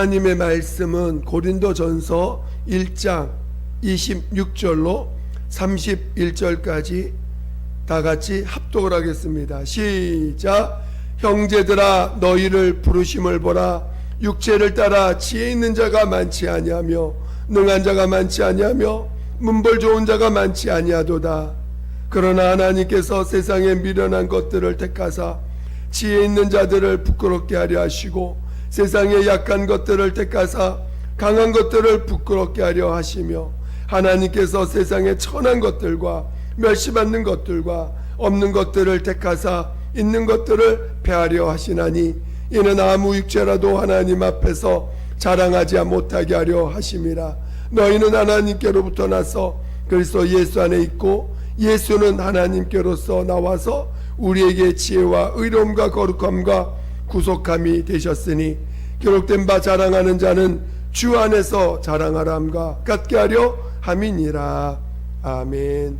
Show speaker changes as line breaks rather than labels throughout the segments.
하나님의 말씀은 고린도전서 1장 26절로 31절까지 다 같이 합독을 하겠습니다. 시작. 형제들아 너희를 부르심을 보라. 육체를 따라 지혜 있는 자가 많지 아니하며 능한 자가 많지 아니하며 문벌 좋은 자가 많지 아니하도다. 그러나 하나님께서 세상에 미련한 것들을 택하사 지혜 있는 자들을 부끄럽게 하려 하시고 세상에 약한 것들을 택하사 강한 것들을 부끄럽게 하려 하시며 하나님께서 세상에 천한 것들과 멸시받는 것들과 없는 것들을 택하사 있는 것들을 패하려 하시나니 이는 아무 육체라도 하나님 앞에서 자랑하지 못하게 하려 하심이라. 너희는 하나님께로부터 나서 그리스도 예수 안에 있고 예수는 하나님께로서 나와서 우리에게 지혜와 의로움과 거룩함과 구속함이 되셨으니 기록된 바 자랑하는 자는 주 안에서 자랑하람과 같게 하려 함이니라. 아멘.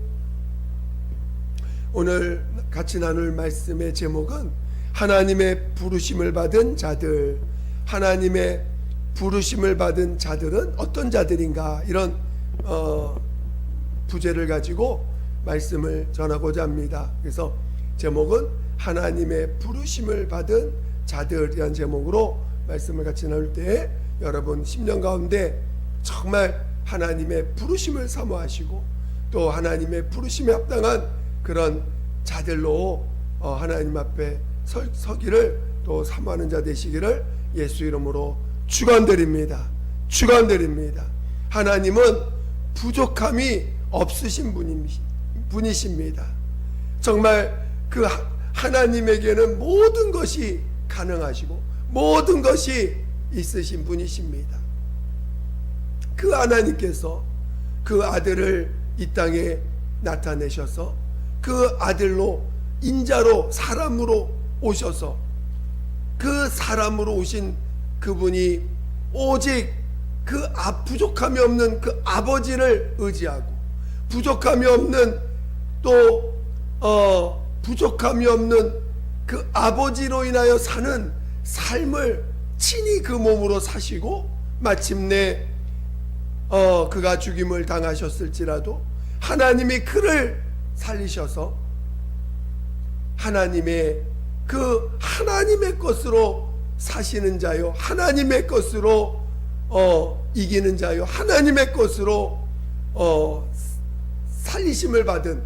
오늘 같이 나눌 말씀의 제목은 하나님의 부르심을 받은 자들. 하나님의 부르심을 받은 자들은 어떤 자들인가, 이런 부제를 가지고 말씀을 전하고자 합니다. 그래서 제목은 하나님의 부르심을 받은 자들이라는 제목으로 말씀을 같이 나눌 때 여러분 심령 가운데 정말 하나님의 부르심을 사모하시고 또 하나님의 부르심에 합당한 그런 자들로 하나님 앞에 서기를 또 사모하는 자 되시기를 예수 이름으로 축원드립니다. 축원드립니다. 하나님은 부족함이 없으신 분이십니다. 정말 그 하나님에게는 모든 것이 가능하시고 모든 것이 있으신 분이십니다. 그 하나님께서 그 아들을 이 땅에 나타내셔서 그 아들로 인자로 사람으로 오셔서 그 사람으로 오신 그분이 오직 그 부족함이 없는 그 아버지를 의지하고 부족함이 없는 또 부족함이 없는 그 아버지로 인하여 사는 삶을 친히 그 몸으로 사시고 마침내 그가 죽임을 당하셨을지라도 하나님이 그를 살리셔서 하나님의 것으로 사시는 자요, 하나님의 것으로 이기는 자요, 하나님의 것으로 살리심을 받은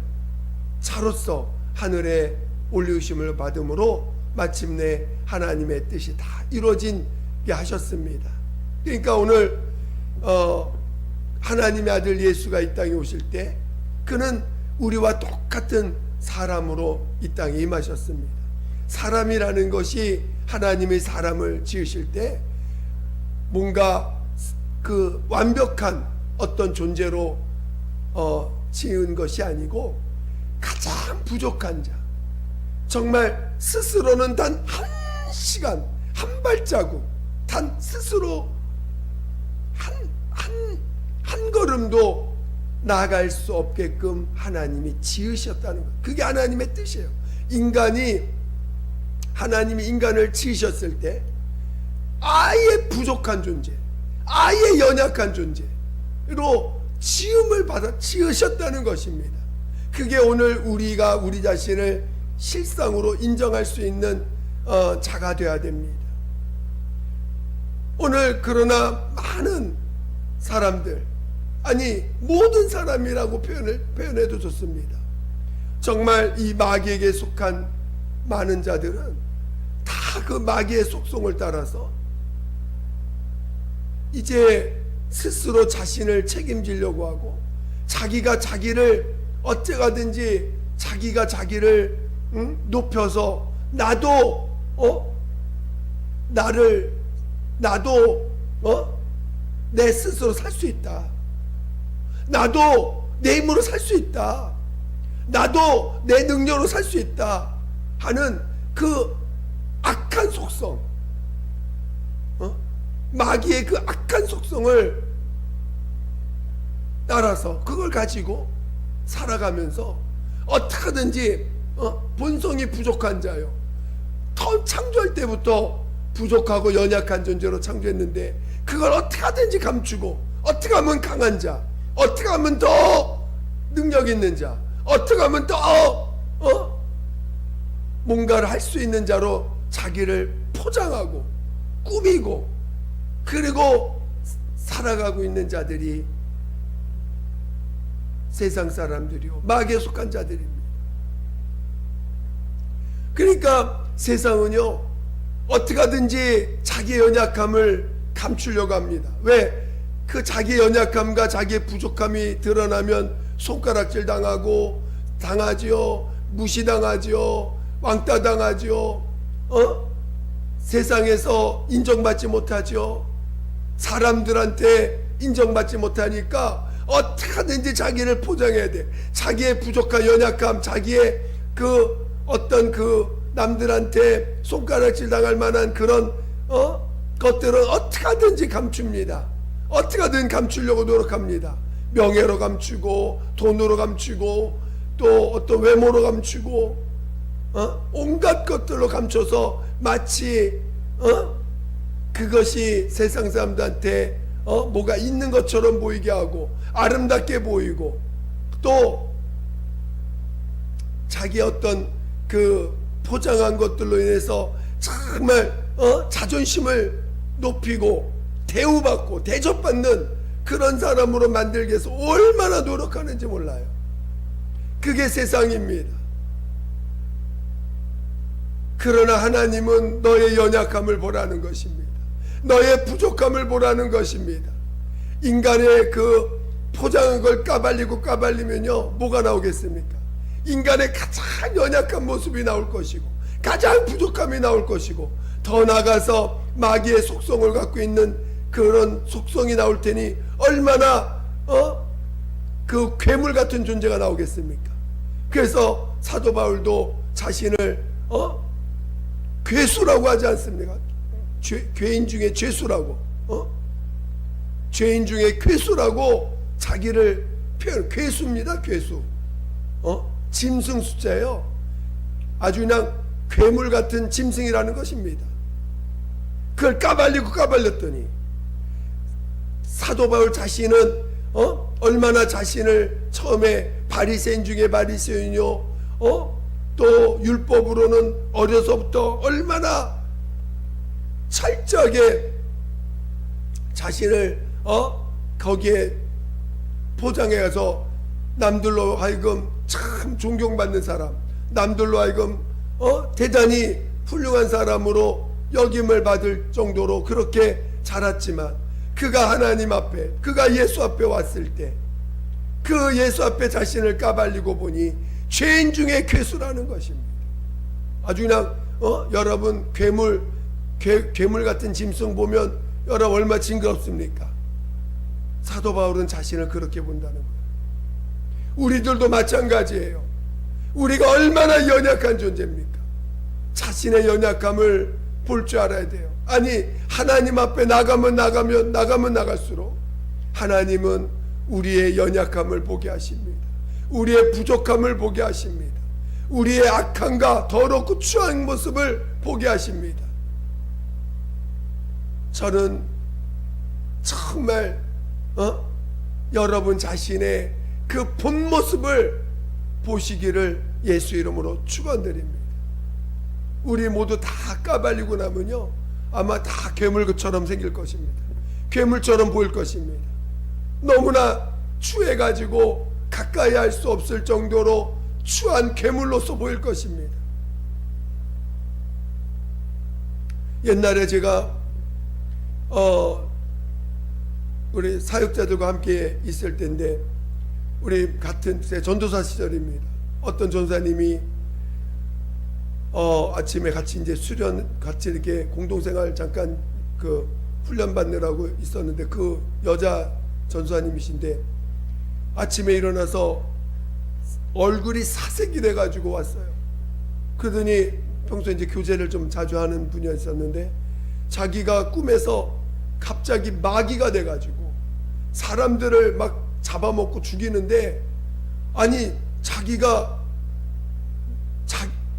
자로서 하늘에 올리우심을 받음으로 마침내 하나님의 뜻이 다 이루어지게 하셨습니다. 그러니까 오늘 하나님의 아들 예수가 이 땅에 오실 때 그는 우리와 똑같은 사람으로 이 땅에 임하셨습니다. 사람이라는 것이 하나님의 사람을 지으실 때 뭔가 그 완벽한 어떤 존재로 지은 것이 아니고 가장 부족한 자, 정말 스스로는 단 한 시간 한 발자국 단 스스로 한 걸음도 나아갈 수 없게끔 하나님이 지으셨다는 것, 그게 하나님의 뜻이에요. 하나님이 인간을 지으셨을 때 아예 부족한 존재, 아예 연약한 존재로 지음을 받아 지으셨다는 것입니다. 그게 오늘 우리가 우리 자신을 실상으로 인정할 수 있는 자가 되어야 됩니다. 오늘 그러나 많은 사람들, 아니 모든 사람이라고 표현해도 좋습니다. 정말 이 마귀에게 속한 많은 자들은 다 그 마귀의 속성을 따라서 이제 스스로 자신을 책임지려고 하고 자기가 자기를 어째가든지 자기가 자기를 높여서 나도 내 스스로 살 수 있다. 나도 내 힘으로 살 수 있다. 나도 내 능력으로 살 수 있다 하는 그 악한 속성, 마귀의 그 악한 속성을 따라서 그걸 가지고 살아가면서 어떻게든지 본성이 부족한 자요, 처음 창조할 때부터 부족하고 연약한 존재로 창조했는데 그걸 어떻게 하든지 감추고, 어떻게 하면 강한 자, 어떻게 하면 더 능력 있는 자, 어떻게 하면 더 뭔가를 할 수 있는 자로 자기를 포장하고 꾸미고 그리고 살아가고 있는 자들이 세상 사람들이요, 마귀에 속한 자들입니다. 그러니까 세상은요, 어떻게 하든지 자기의 연약함을 감추려고 합니다. 왜? 그 자기의 연약함과 자기의 부족함이 드러나면 손가락질 당하지요, 무시당하지요, 왕따 당하지요, 세상에서 인정받지 못하지요. 사람들한테 인정받지 못하니까 어떻게 하든지 자기를 포장해야 돼. 자기의 부족한 연약함, 자기의 그 어떤 그 남들한테 손가락질 당할 만한 그런 것들은 어떻게 하든지 감춥니다. 어떻게 하든 감추려고 노력합니다. 명예로 감추고, 돈으로 감추고, 또 어떤 외모로 감추고, 온갖 것들로 감춰서 마치 그것이 세상 사람들한테 뭐가 있는 것처럼 보이게 하고 아름답게 보이고, 또 자기 어떤 그 포장한 것들로 인해서 정말 자존심을 높이고 대우받고 대접받는 그런 사람으로 만들기 위해서 얼마나 노력하는지 몰라요. 그게 세상입니다. 그러나 하나님은 너의 연약함을 보라는 것입니다. 너의 부족함을 보라는 것입니다. 인간의 그 포장한 걸 까발리면요, 뭐가 나오겠습니까? 인간의 가장 연약한 모습이 나올 것이고, 가장 부족함이 나올 것이고, 더 나아가서 마귀의 속성을 갖고 있는 그런 속성이 나올 테니 얼마나 그 괴물 같은 존재가 나오겠습니까? 그래서 사도 바울도 자신을 괴수라고 하지 않습니까? 죄인 중에 죄수라고, 죄인 중에 괴수라고 자기를 표현. 괴수입니다. 괴수. 짐승 숫자예요. 아주 그냥 괴물 같은 짐승이라는 것입니다. 그걸 까발렸더니 사도 바울 자신은 얼마나 자신을 처음에 바리새인 중에 바리새인이요, 또 율법으로는 어려서부터 얼마나 철저하게 자신을 거기에 포장해 가서 남들로 하여금 참 존경받는 사람, 남들로 하여금 대단히 훌륭한 사람으로 여김을 받을 정도로 그렇게 자랐지만, 그가 하나님 앞에, 그가 예수 앞에 왔을 때 그 예수 앞에 자신을 까발리고 보니 죄인 중에 괴수라는 것입니다. 아주 그냥 여러분 괴물 같은 짐승 보면 여러분 얼마나 징그럽습니까? 사도 바울은 자신을 그렇게 본다는 거예요. 우리들도 마찬가지예요. 우리가 얼마나 연약한 존재입니까? 자신의 연약함을 볼 줄 알아야 돼요. 아니, 하나님 앞에 나가면 나갈수록 하나님은 우리의 연약함을 보게 하십니다. 우리의 부족함을 보게 하십니다. 우리의 악함과 더럽고 추한 모습을 보게 하십니다. 저는 정말 여러분 자신의 그 본 모습을 보시기를 예수 이름으로 축원드립니다. 우리 모두 다 까발리고 나면요, 아마 다 괴물처럼 생길 것입니다. 괴물처럼 보일 것입니다. 너무나 추해가지고 가까이 할 수 없을 정도로 추한 괴물로서 보일 것입니다. 옛날에 제가 우리 사역자들과 함께 있을 때인데, 우리 같은 전도사 시절입니다. 어떤 전사님이 아침에 같이 이제 수련, 같이 이렇게 공동생활 잠깐 그 훈련 받느라고 있었는데, 그 여자 전사님이신데 아침에 일어나서 얼굴이 사색이 돼가지고 왔어요. 그러더니 평소에 이제 교제를 좀 자주 하는 분이었었는데, 자기가 꿈에서 갑자기 마귀가 돼가지고 사람들을 막 잡아먹고 죽이는데, 아니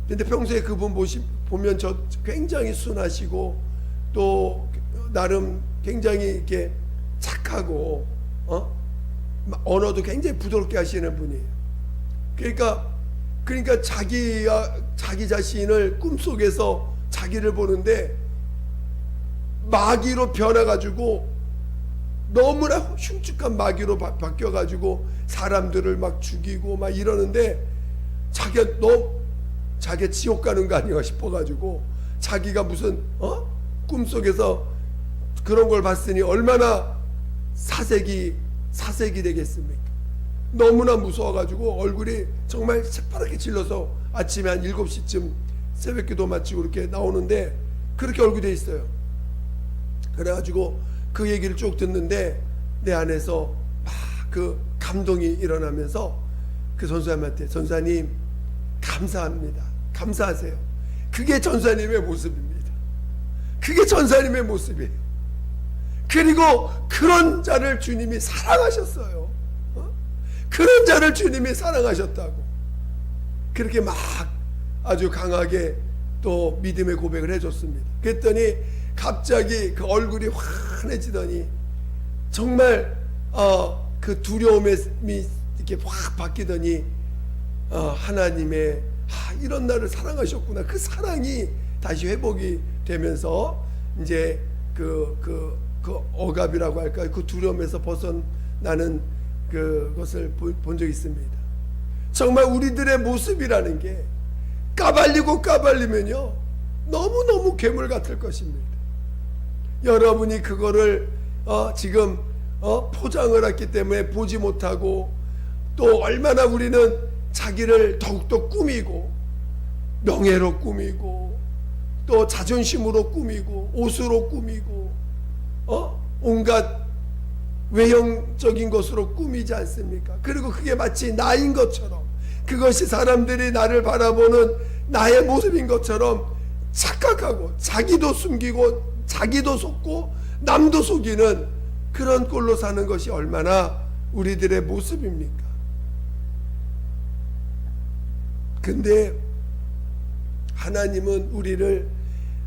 근데 평소에 그분 보면 저 굉장히 순하시고 또 나름 굉장히 이렇게 착하고 언어도 굉장히 부드럽게 하시는 분이에요. 그러니까 자기 자신을 꿈속에서 자기를 보는데 마귀로 변해가지고 너무나 흉측한 마귀로 바뀌어가지고 사람들을 막 죽이고 막 이러는데 자기가 지옥 가는 거 아닌가 싶어가지고 자기가 무슨 꿈속에서 그런 걸 봤으니 얼마나 사색이 되겠습니까? 너무나 무서워가지고 얼굴이 정말 새파랗게 질러서 아침에 한 7시쯤 새벽기도 마치고 이렇게 나오는데 그렇게 얼굴이 돼 있어요. 그래가지고 그 얘기를 쭉 듣는데 내 안에서 막 그 감동이 일어나면서 그 전사님한테, 전사님 감사합니다, 감사하세요. 그게 전사님의 모습입니다. 그게 전사님의 모습이에요. 그리고 그런 자를 주님이 사랑하셨어요. 그런 자를 주님이 사랑하셨다고 그렇게 막 아주 강하게 또 믿음의 고백을 해줬습니다. 그랬더니 갑자기 그 얼굴이 환해지더니 정말 그 두려움이 이렇게 확 바뀌더니 하나님의 이런 나를 사랑하셨구나, 그 사랑이 다시 회복이 되면서 이제 그 억압이라고 할까요? 그 두려움에서 벗어나는 그것을 본 적이 있습니다. 정말 우리들의 모습이라는 게 까발리면요 너무너무 괴물 같을 것입니다. 여러분이 그거를 지금 포장을 했기 때문에 보지 못하고 또 얼마나 우리는 자기를 더욱더 꾸미고 명예로 꾸미고 또 자존심으로 꾸미고 옷으로 꾸미고 온갖 외형적인 것으로 꾸미지 않습니까? 그리고 그게 마치 나인 것처럼, 그것이 사람들이 나를 바라보는 나의 모습인 것처럼 착각하고 자기도 숨기고 자기도 속고 남도 속이는 그런 꼴로 사는 것이 얼마나 우리들의 모습입니까? 근데 하나님은 우리를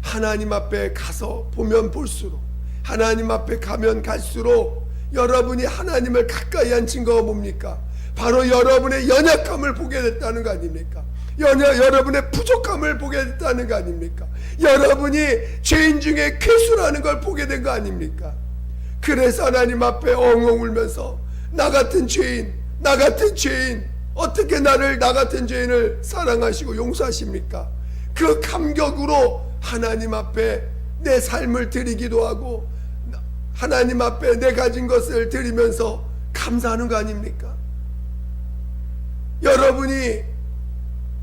하나님 앞에 가서 보면 볼수록, 하나님 앞에 가면 갈수록 여러분이 하나님을 가까이 한 증거가 뭡니까? 바로 여러분의 연약함을 보게 됐다는 거 아닙니까? 여러분의 부족함을 보게 됐다는 거 아닙니까? 여러분이 죄인 중에 괴수라는 걸 보게 된 거 아닙니까? 그래서 하나님 앞에 엉엉 울면서 나 같은 죄인 어떻게 나 같은 죄인을 사랑하시고 용서하십니까? 그 감격으로 하나님 앞에 내 삶을 드리기도 하고 하나님 앞에 내 가진 것을 드리면서 감사하는 거 아닙니까? 여러분이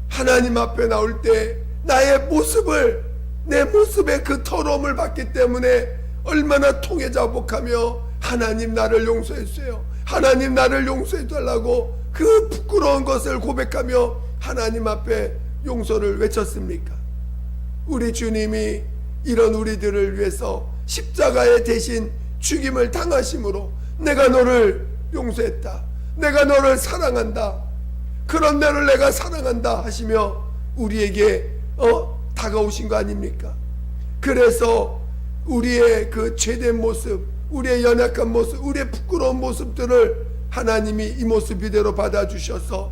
하나님 앞에 나올 때 나의 모습을, 내 모습의 그 더러움을 봤기 때문에 얼마나 통해자복하며 하나님 나를 용서해 주세요, 하나님 나를 용서해 달라고 그 부끄러운 것을 고백하며 하나님 앞에 용서를 외쳤습니까? 우리 주님이 이런 우리들을 위해서 십자가에 대신 죽임을 당하심으로 내가 너를 용서했다, 내가 너를 사랑한다, 그런 너를 내가 사랑한다 하시며 우리에게 다가오신 거 아닙니까? 그래서 우리의 그 죄된 모습, 우리의 연약한 모습, 우리의 부끄러운 모습들을 하나님이 이 모습 이대로 받아주셔서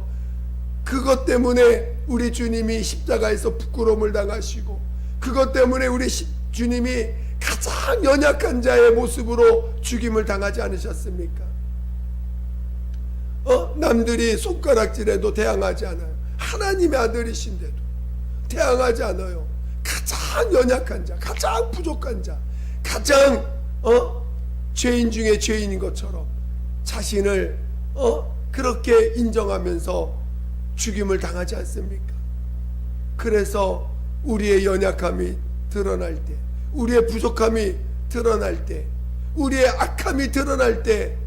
그것 때문에 우리 주님이 십자가에서 부끄러움을 당하시고, 그것 때문에 우리 주님이 가장 연약한 자의 모습으로 죽임을 당하지 않으셨습니까? 남들이 손가락질해도 대항하지 않아요. 하나님의 아들이신데도 대항하지 않아요. 가장 연약한 자, 가장 부족한 자, 가장 죄인 중에 죄인인 것처럼 자신을 그렇게 인정하면서 죽임을 당하지 않습니까? 그래서 우리의 연약함이 드러날 때, 우리의 부족함이 드러날 때, 우리의 악함이 드러날 때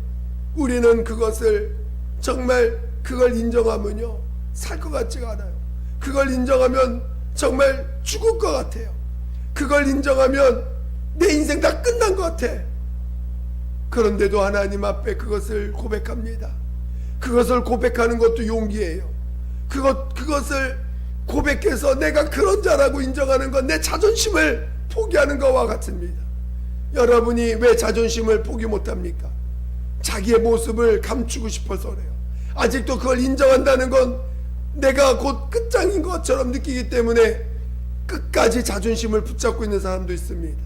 우리는 그것을 정말 그걸 인정하면요 살 것 같지가 않아요. 그걸 인정하면 정말 죽을 것 같아요. 그걸 인정하면 내 인생 다 끝난 것 같아. 그런데도 하나님 앞에 그것을 고백합니다. 그것을 고백하는 것도 용기예요. 그것을 고백해서 내가 그런 자라고 인정하는 건 내 자존심을 포기하는 것과 같습니다. 여러분이 왜 자존심을 포기 못합니까? 자기의 모습을 감추고 싶어서 그래요. 아직도 그걸 인정한다는 건 내가 곧 끝장인 것처럼 느끼기 때문에 끝까지 자존심을 붙잡고 있는 사람도 있습니다.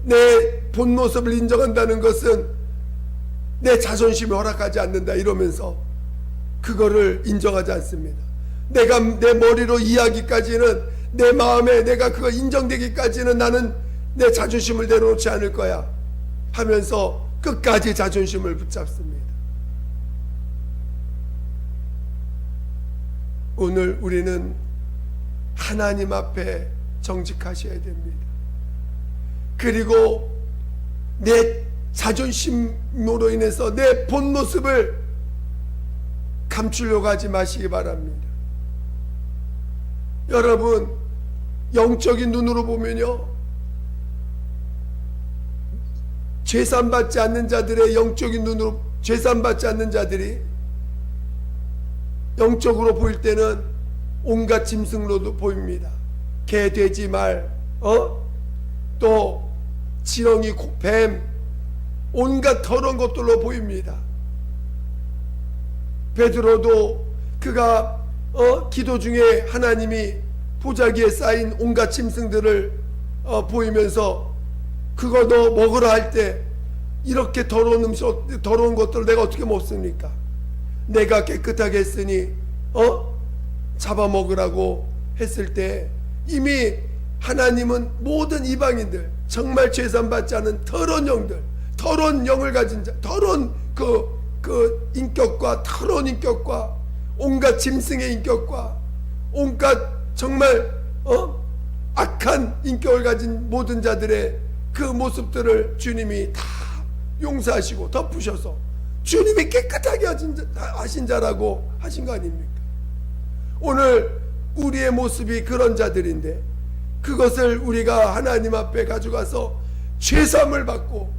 내 본 모습을 인정한다는 것은 내 자존심이 허락하지 않는다 이러면서 그거를 인정하지 않습니다. 내가 내 머리로 이해하기까지는, 내 마음에 내가 그거 인정되기까지는 나는 내 자존심을 내려놓지 않을 거야 하면서 끝까지 자존심을 붙잡습니다. 오늘 우리는 하나님 앞에 정직하셔야 됩니다. 그리고 내 자존심으로 인해서 내 본 모습을 감추려고 하지 마시기 바랍니다. 여러분, 영적인 눈으로 보면요, 죄산받지 않는 자들의 영적인 눈으로, 죄산받지 않는 자들이 영적으로 보일 때는 온갖 짐승로도 보입니다. 개, 돼지, 말, 또 지렁이, 뱀, 온갖 더러운 것들로 보입니다. 베드로도 그가 기도 중에 하나님이 보자기에 쌓인 온갖 짐승들을 보이면서 그거 너 먹으라 할 때 이렇게 더러운 음식, 더러운 것들을 내가 어떻게 먹습니까? 내가 깨끗하게 했으니 잡아먹으라고 했을 때 이미 하나님은 모든 이방인들, 정말 죄산받지 않은 더러운 영들, 더러운 영을 가진 자, 더러운 그 인격과, 더러운 인격과, 온갖 짐승의 인격과, 온갖 정말 악한 인격을 가진 모든 자들의 그 모습들을 주님이 다 용서하시고 덮으셔서 주님이 깨끗하게 하신 자라고 하신 거 아닙니까? 오늘 우리의 모습이 그런 자들인데 그것을 우리가 하나님 앞에 가져가서 죄사함을 받고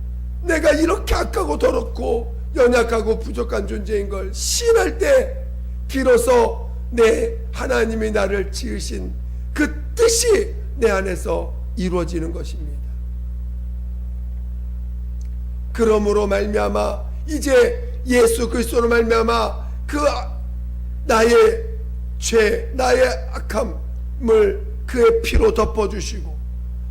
내가 이렇게 악하고 더럽고 연약하고 부족한 존재인 걸 시인할 때 비로소 내 하나님이 나를 지으신 그 뜻이 내 안에서 이루어지는 것입니다. 그러므로 말미암아 이제 예수 그리스도로 말미암아 그 나의 죄, 나의 악함을 그의 피로 덮어주시고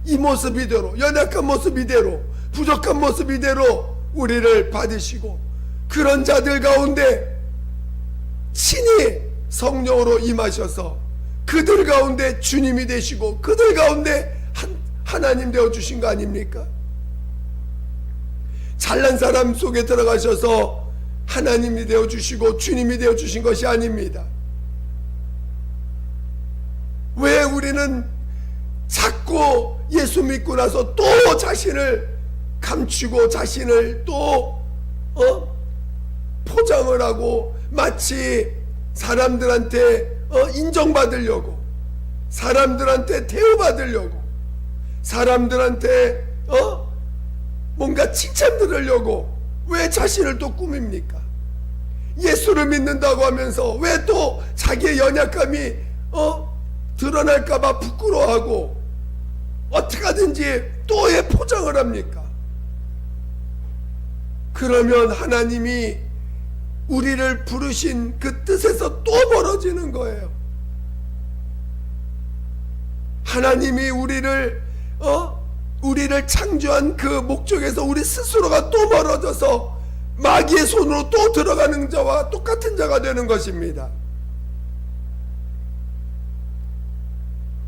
이 모습 이대로, 연약한 모습 이대로, 부족한 모습 이대로 우리를 받으시고 그런 자들 가운데 친히 성령으로 임하셔서 그들 가운데 주님이 되시고 그들 가운데 하나님 되어주신 거 아닙니까? 잘난 사람 속에 들어가셔서 하나님이 되어주시고 주님이 되어주신 것이 아닙니다. 왜 우리는 자꾸 예수 믿고 나서 또 자신을 감추고 자신을 또 포장을 하고 마치 사람들한테 인정받으려고, 사람들한테 대우받으려고, 사람들한테 뭔가 칭찬 들으려고 왜 자신을 또 꾸밉니까? 예수를 믿는다고 하면서 왜 또 자기의 연약함이 드러날까봐 부끄러워하고 어떻게 하든지 또의 포장을 합니까? 그러면 하나님이 우리를 부르신 그 뜻에서 또 멀어지는 거예요. 하나님이 우리를 창조한 그 목적에서 우리 스스로가 또 멀어져서 마귀의 손으로 또 들어가는 자와 똑같은 자가 되는 것입니다.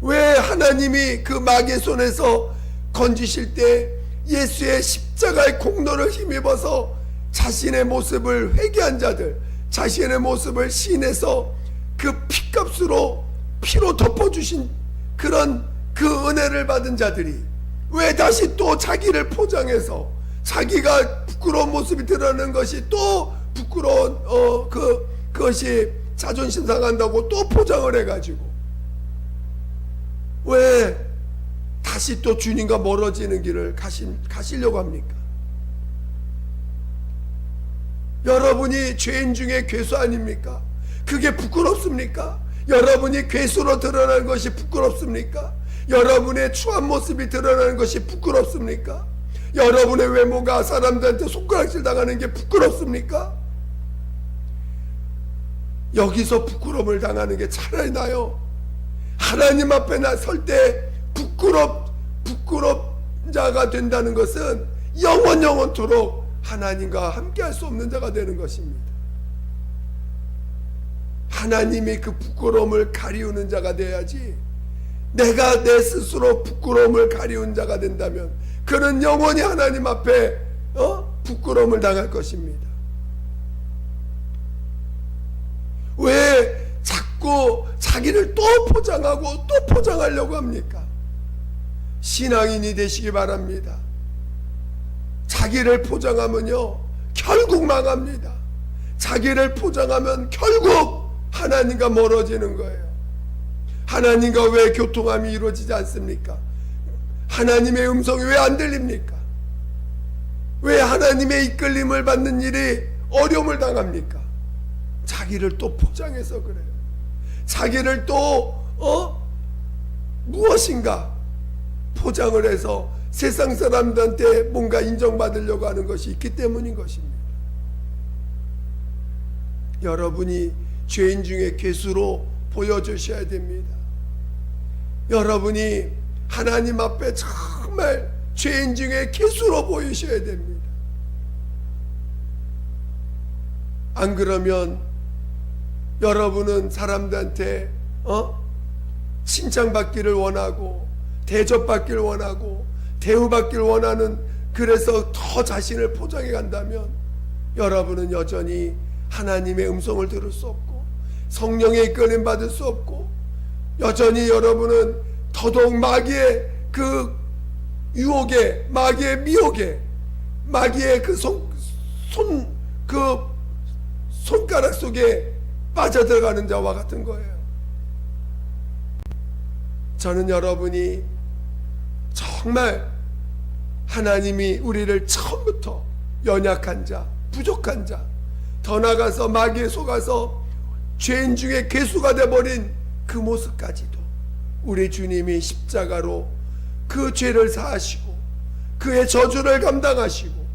왜 하나님이 그 마귀의 손에서 건지실 때 예수의 십자가의 공로를 힘입어서 자신의 모습을 회개한 자들, 자신의 모습을 시인해서 그 피값으로 피로 덮어주신 그런 그 은혜를 받은 자들이 왜 다시 또 자기를 포장해서 자기가 부끄러운 모습이 드러나는 것이 또 부끄러운 그것이 자존심 상한다고 또 포장을 해가지고 왜 다시 또 주님과 멀어지는 길을 가시려고 합니까? 여러분이 죄인 중에 괴수 아닙니까? 그게 부끄럽습니까? 여러분이 괴수로 드러나는 것이 부끄럽습니까? 여러분의 추한 모습이 드러나는 것이 부끄럽습니까? 여러분의 외모가 사람들한테 손가락질 당하는 게 부끄럽습니까? 여기서 부끄러움을 당하는 게 차라리 나요. 하나님 앞에 나설 때 부끄럽자가 된다는 것은 영원토록 하나님과 함께할 수 없는 자가 되는 것입니다. 하나님이 그 부끄러움을 가리우는 자가 돼야지, 내가 내 스스로 부끄러움을 가리운 자가 된다면 그는 영원히 하나님 앞에 부끄러움을 당할 것입니다. 왜 자꾸 자기를 또 포장하고 또 포장하려고 합니까? 신앙인이 되시기 바랍니다. 자기를 포장하면요 결국 망합니다. 자기를 포장하면 결국 하나님과 멀어지는 거예요. 하나님과 왜 교통함이 이루어지지 않습니까? 하나님의 음성이 왜 안 들립니까? 왜 하나님의 이끌림을 받는 일이 어려움을 당합니까? 자기를 또 포장해서 그래요. 자기를 또 무엇인가 포장을 해서 세상 사람들한테 뭔가 인정받으려고 하는 것이 있기 때문인 것입니다. 여러분이 죄인 중에 괴수로 보여주셔야 됩니다. 여러분이 하나님 앞에 정말 죄인 중에 괴수로 보이셔야 됩니다. 안 그러면 여러분은 사람들한테 칭찬받기를 원하고 대접받기를 원하고 대우받기를 원하는, 그래서 더 자신을 포장해 간다면 여러분은 여전히 하나님의 음성을 들을 수 없고 성령의 이끌림 받을 수 없고, 여전히 여러분은 더더욱 마귀의 그 유혹에, 마귀의 미혹에, 마귀의 그 손가락 속에 빠져들어가는 자와 같은 거예요. 저는 여러분이 정말 하나님이 우리를 처음부터 연약한 자, 부족한 자, 더 나아가서 마귀에 속아서 죄인 중에 괴수가 되어버린 그 모습까지도 우리 주님이 십자가로 그 죄를 사하시고 그의 저주를 감당하시고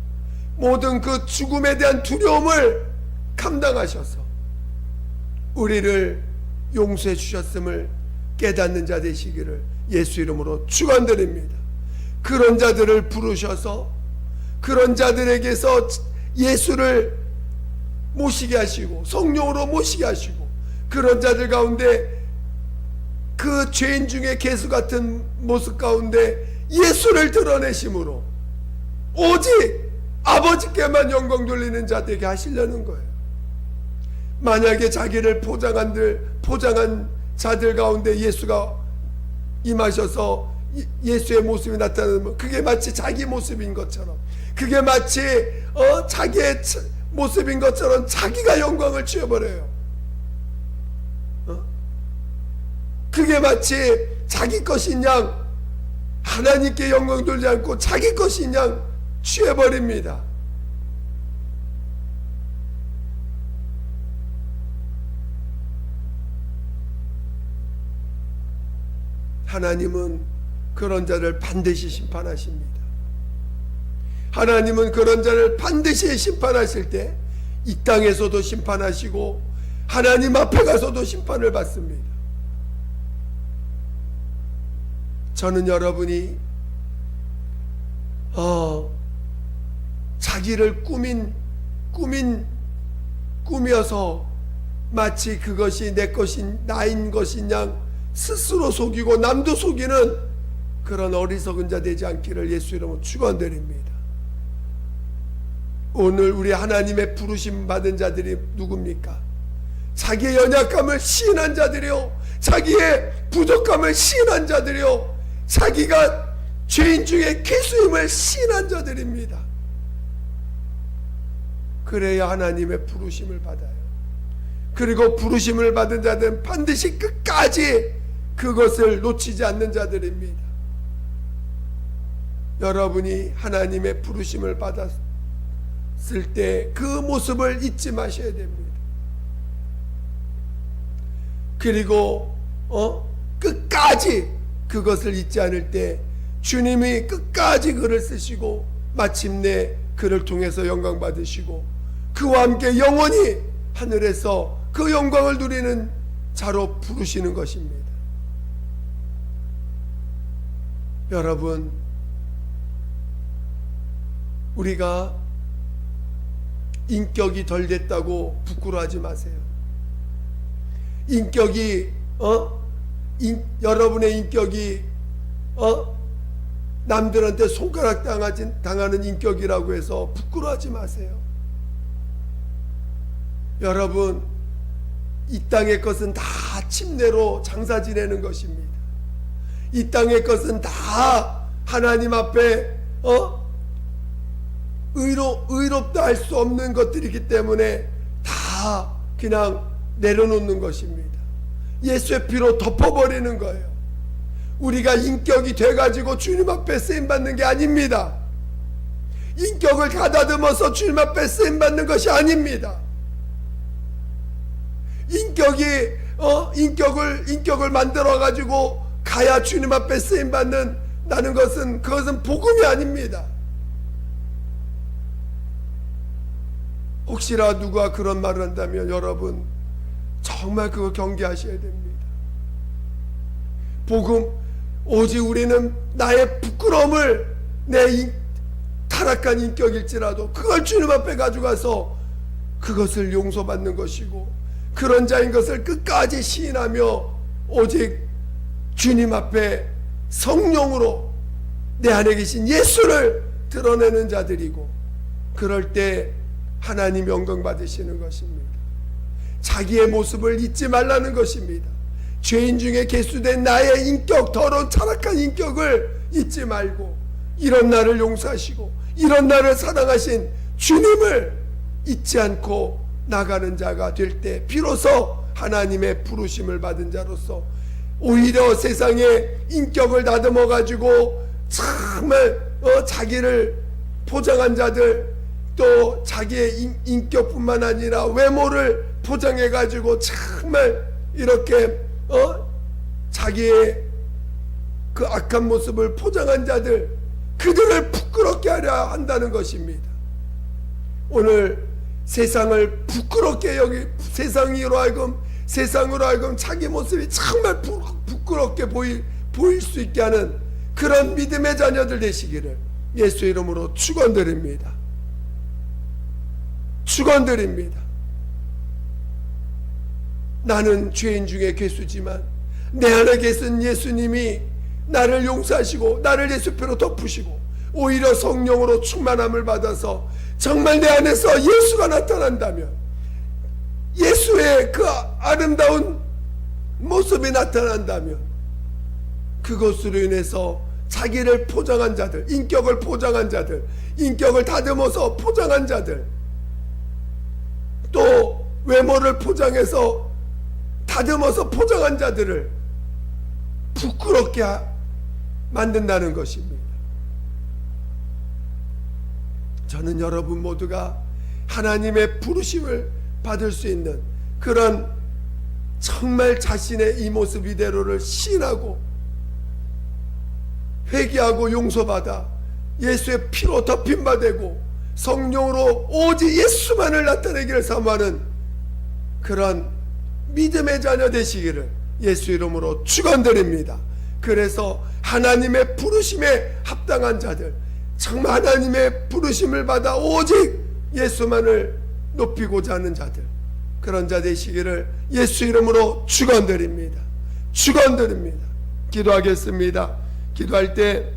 모든 그 죽음에 대한 두려움을 감당하셔서 우리를 용서해 주셨음을 깨닫는 자 되시기를 예수 이름으로 축원드립니다. 그런 자들을 부르셔서 그런 자들에게서 예수를 모시게 하시고 성령으로 모시게 하시고, 그런 자들 가운데 그 죄인 중에 괴수 같은 모습 가운데 예수를 드러내심으로 오직 아버지께만 영광 돌리는 자 되게 하시려는 거예요. 만약에 자기를 포장한 자들 가운데 예수가 임하셔서 예수의 모습이 나타나면 그게 마치 자기 모습인 것처럼, 그게 마치 자기의 모습인 것처럼 자기가 영광을 취해버려요. 그게 마치 자기 것인 양 하나님께 영광 돌리지 않고 자기 것인 양 취해버립니다. 하나님은 그런 자를 반드시 심판하십니다. 하나님은 그런 자를 반드시 심판하실 때 이 땅에서도 심판하시고 하나님 앞에 가서도 심판을 받습니다. 저는 여러분이 자기를 꾸며서 마치 그것이 내 것인 나인 것인 양 스스로 속이고 남도 속이는 그런 어리석은 자 되지 않기를 예수 이름으로 축원드립니다. 오늘 우리 하나님의 부르심 받은 자들이 누굽니까? 자기의 연약함을 시인한 자들이요, 자기의 부족함을 시인한 자들이요, 자기가 죄인 중에 괴수임을 시인한 자들입니다. 그래야 하나님의 부르심을 받아요. 그리고 부르심을 받은 자들은 반드시 끝까지 그것을 놓치지 않는 자들입니다. 여러분이 하나님의 부르심을 받았을 때 그 모습을 잊지 마셔야 됩니다. 끝까지 그것을 잊지 않을 때 주님이 끝까지 그를 쓰시고 마침내 그를 통해서 영광 받으시고 그와 함께 영원히 하늘에서 그 영광을 누리는 자로 부르시는 것입니다. 여러분, 우리가 인격이 덜 됐다고 부끄러워하지 마세요. 인격이 여러분의 인격이 남들한테 손가락 당하는 인격이라고 해서 부끄러워하지 마세요. 여러분, 이 땅의 것은 다 침례로 장사 지내는 것입니다. 이 땅의 것은 다 하나님 앞에 의롭다 할 수 없는 것들이기 때문에 다 그냥 내려놓는 것입니다. 예수의 피로 덮어버리는 거예요. 우리가 인격이 돼가지고 주님 앞에 쓰임받는 게 아닙니다. 인격을 가다듬어서 주님 앞에 쓰임받는 것이 아닙니다. 인격을 만들어가지고 가야 주님 앞에 쓰임받는 그것은 복음이 아닙니다. 혹시나 누가 그런 말을 한다면 여러분 정말 그거 경계하셔야 됩니다. 복음, 오직 우리는 나의 부끄러움을 내 타락한 인격일지라도 그걸 주님 앞에 가져가서 그것을 용서받는 것이고, 그런 자인 것을 끝까지 시인하며 오직 주님 앞에 성령으로 내 안에 계신 예수를 드러내는 자들이고, 그럴 때 하나님 영광 받으시는 것입니다. 자기의 모습을 잊지 말라는 것입니다. 죄인 중에 개수된 나의 인격, 더러운 타락한 인격을 잊지 말고 이런 나를 용서하시고 이런 나를 사랑하신 주님을 잊지 않고 나가는 자가 될 때 비로소 하나님의 부르심을 받은 자로서 오히려 세상의 인격을 다듬어 가지고 정말 자기를 포장한 자들, 또 자기의 인격뿐만 아니라 외모를 포장해 가지고 정말 이렇게 자기의 그 악한 모습을 포장한 자들, 그들을 부끄럽게 하려 한다는 것입니다. 오늘 세상을 부끄럽게 세상으로 하여금 자기 모습이 정말 부끄럽게 보일 수 있게 하는 그런 믿음의 자녀들 되시기를 예수 이름으로 축원드립니다. 축원드립니다. 나는 죄인 중에 괴수지만 내 안에 계신 예수님이 나를 용서하시고 나를 예수표로 덮으시고 오히려 성령으로 충만함을 받아서 정말 내 안에서 예수가 나타난다면, 예수의 그 아름다운 모습이 나타난다면, 그것으로 인해서 자기를 포장한 자들, 인격을 포장한 자들, 인격을 다듬어서 포장한 자들, 또 외모를 포장해서 다듬어서 포장한 자들을 부끄럽게 만든다는 것입니다. 저는 여러분 모두가 하나님의 부르심을 받을 수 있는 그런 정말 자신의 이 모습 이대로를 시인하고 회개하고 용서받아 예수의 피로 덮임받고 성령으로 오직 예수만을 나타내기를 사모하는 그런 믿음의 자녀 되시기를 예수 이름으로 축원드립니다. 그래서 하나님의 부르심에 합당한 자들, 정말 하나님의 부르심을 받아 오직 예수만을 높이고자 하는 자들, 그런 자 되시기를 예수 이름으로 축원드립니다. 축원드립니다. 기도하겠습니다. 기도할 때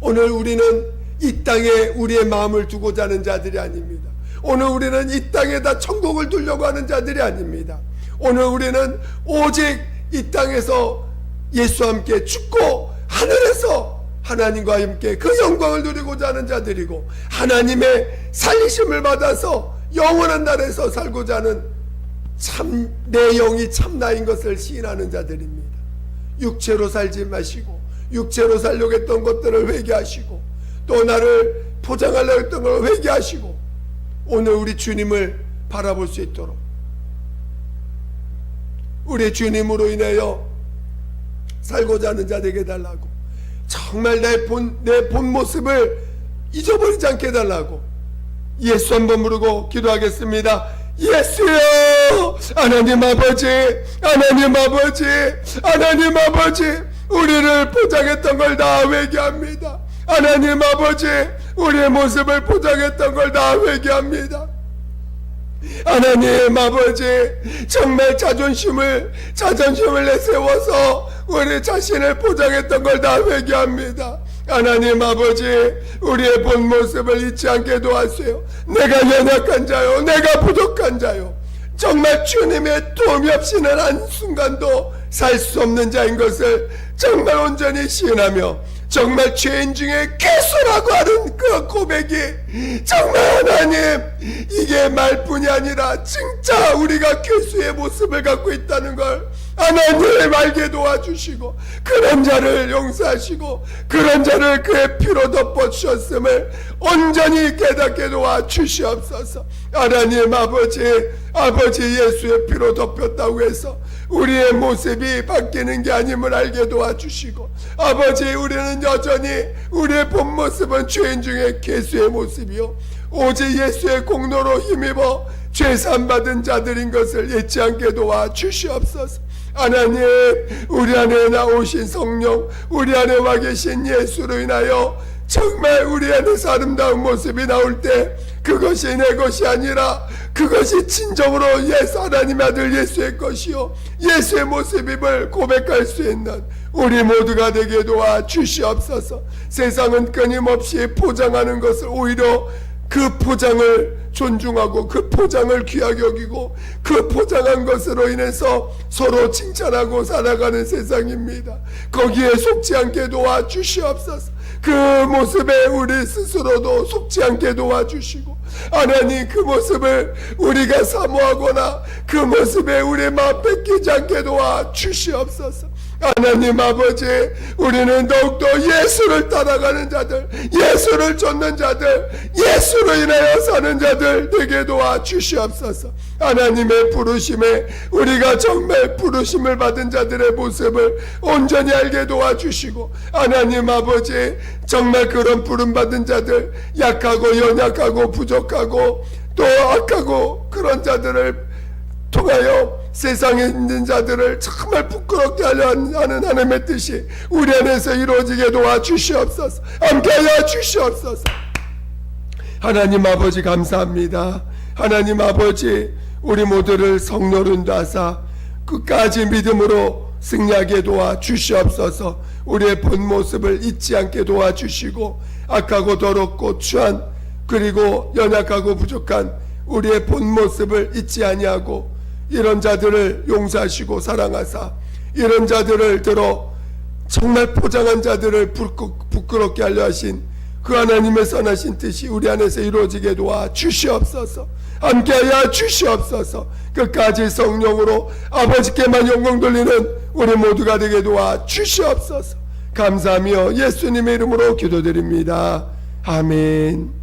오늘 우리는 이 땅에 우리의 마음을 두고자 하는 자들이 아닙니다. 오늘 우리는 이 땅에다 천국을 두려고 하는 자들이 아닙니다. 오늘 우리는 오직 이 땅에서 예수와 함께 죽고 하늘에서 하나님과 함께 그 영광을 누리고자 하는 자들이고, 하나님의 살리심을 받아서 영원한 나라에서 살고자 하는 참 내 영이 참나인 것을 시인하는 자들입니다. 육체로 살지 마시고 육체로 살려고 했던 것들을 회개하시고 또 나를 포장하려고 했던 걸 회개하시고 오늘 우리 주님을 바라볼 수 있도록, 우리 주님으로 인하여 살고자 하는 자 되게 해달라고, 정말 내 본 모습을 잊어버리지 않게 해달라고 예수 한번 부르고 기도하겠습니다. 예수여, 하나님 아버지, 하나님 아버지, 하나님 아버지, 우리를 포장했던 걸 다 회개합니다. 하나님 아버지, 우리의 모습을 포장했던 걸 다 회개합니다. 하나님 아버지, 정말 자존심을 내세워서 우리 자신을 포장했던 걸 다 회개합니다. 하나님 아버지, 우리의 본 모습을 잊지 않게 도와주세요. 내가 연약한 자요, 내가 부족한 자요, 정말 주님의 도움이 없이는 한순간도 살 수 없는 자인 것을 정말 온전히 시인하며, 정말 죄인 중에 괴수라고 하는 그 고백이 정말 하나님, 이게 말뿐이 아니라 진짜 우리가 괴수의 모습을 갖고 있다는 걸 하나님 알게 도와주시고, 그런 자를 용서하시고 그런 자를 그의 피로 덮어주셨음을 온전히 깨닫게 도와주시옵소서. 하나님 아버지, 예수의 피로 덮였다고 해서 우리의 모습이 바뀌는 게 아님을 알게 도와주시고, 아버지, 우리는 여전히 우리의 본 모습은 죄인 중에 괴수의 모습이요, 오직 예수의 공로로 힘입어 죄산 받은 자들인 것을 잊지 않게 도와주시옵소서. 하나님, 우리 안에 나오신 성령, 우리 안에 와 계신 예수로 인하여 정말 우리 안에서 아름다운 모습이 나올 때 그것이 내 것이 아니라 그것이 진정으로 하나님의 아들 예수의 것이요 예수의 모습임을 고백할 수 있는 우리 모두가 되게 도와주시옵소서. 세상은 끊임없이 포장하는 것을 오히려 그 포장을 존중하고 그 포장을 귀하게 여기고 그 포장한 것으로 인해서 서로 칭찬하고 살아가는 세상입니다. 거기에 속지 않게 도와주시옵소서. 그 모습에 우리 스스로도 속지 않게 도와주시고, 하나님, 그 모습을 우리가 사모하거나 그 모습에 우리 마음 뺏기지 않게 도와주시옵소서. 하나님 아버지, 우리는 더욱더 예수를 따라가는 자들, 예수를 쫓는 자들, 예수로 인하여 사는 자들 되게 도와주시옵소서. 하나님의 부르심에 우리가 정말 부르심을 받은 자들의 모습을 온전히 알게 도와주시고, 하나님 아버지, 정말 그런 부름받은 자들, 약하고 연약하고 부족하고 또 악하고 그런 자들을 통하여 세상에 있는 자들을 정말 부끄럽게 하려 하는 하나님의 뜻이 우리 안에서 이루어지게 도와주시옵소서. 함께하여 주시옵소서. 하나님 아버지, 감사합니다. 하나님 아버지, 우리 모두를 성령으로 인도하사 끝까지 믿음으로 승리하게 도와주시옵소서. 우리의 본 모습을 잊지 않게 도와주시고, 악하고 더럽고 추한 그리고 연약하고 부족한 우리의 본 모습을 잊지 아니하고 이런 자들을 용서하시고 사랑하사, 이런 자들을 들어 정말 포장한 자들을 부끄럽게 하려 하신 그 하나님의 선하신 뜻이 우리 안에서 이루어지게 도와주시옵소서. 함께하여 주시옵소서. 끝까지 성령으로 아버지께만 영광 돌리는 우리 모두가 되게 도와주시옵소서. 감사하며 예수님의 이름으로 기도드립니다. 아멘.